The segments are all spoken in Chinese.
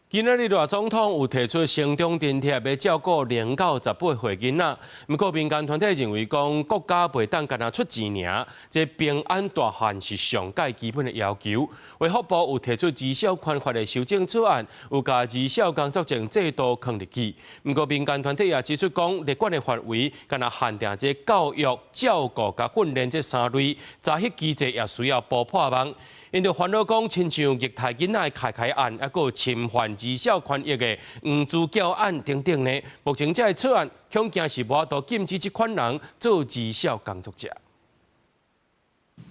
今仔日，賴總統有提出省中津貼要照顧0到18歲囡仔，不過民間團體認為講國家袂當干那出錢爾，這平安大漢是上界基本的要求。衛福部有提出績效寬發的修正草案，有把績效工作證制度放入去。不過民間團體也指出講，列管的範圍干那限定這教育、照顧甲訓練這3類，早迄機制也需要補破網。因着煩惱講，親像虐待囡仔的開案，還有侵犯績效權益的黃子佼案等等呢。目前這個草案恐驚是無法度禁止這款人做績效工作者。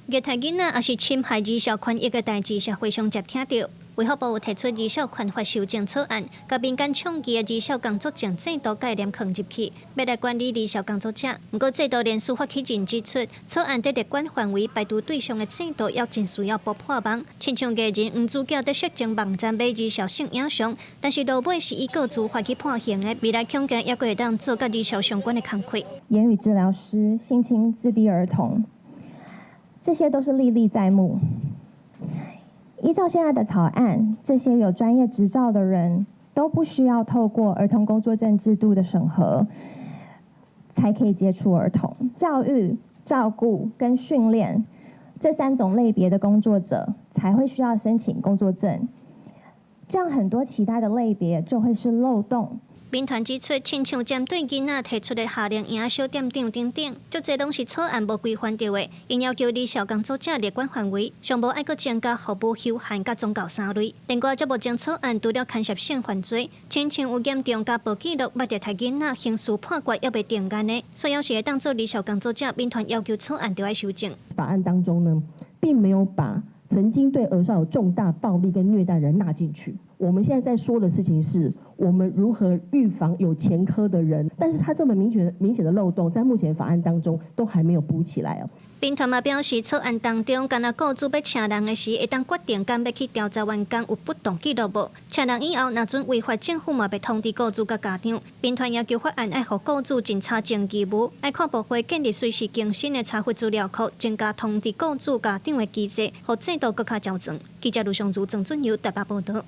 虐待囡仔也是侵害績效權益的代誌，是非常常聽到。衛福部有提出績效寬發修正草案，甲民間倡議的績效工作證制度概念放入去，要來管理離校工作者。不過制度連司法起人指出，草案在列管範圍排除對象的制度，也真需要補破網。親像藝人黃子佼在社群網站買績效性影像，但是落尾是以告自罰去判刑的，未來恐驚也會當做甲績效相關的工作。言語治療師、性侵自閉兒童，這些都是歷歷在目。依照現在的草案，這些有專業執照的人都不需要透過兒童工作證制度的審核，才可以接觸兒童。教育、照顧跟訓練這3種類別的工作者才會需要申請工作證，這樣很多其他的類別就會是漏洞。民團指出，親像針對囡仔提出的夏令營、小店長等等，足濟攏是草案無規範到的。因要求離校工作者列管範圍，上無愛閣增加服務休閒甲宗教3類。另外，則目前草案除了牽涉性犯罪，親像有嚴重甲無記錄捌虐待囡仔，刑事判決也未定案的，所以要是會當做離校工作者，民團要求草案就要修正。法案當中呢，並沒有把曾經對兒少有重大暴力跟虐待人納進去。我們現在在說的事情是，我們如何預防有前科的人，但是他這麼明顯的漏洞，在目前法案當中都還沒有補起來哦。民團嘛表示，草案當中，敢若雇主要請人的時，會當決定敢要去調查員工有不當記錄無。請人以後，若准違法，政府嘛要通知雇主甲家長。民團要求法案愛互雇主盡查證義務，愛看部會建立隨時更新的查核資料庫，增加通知雇主家長的機制，互制度更加矯正。記者盧尚珠、鄭俊佑台北報道。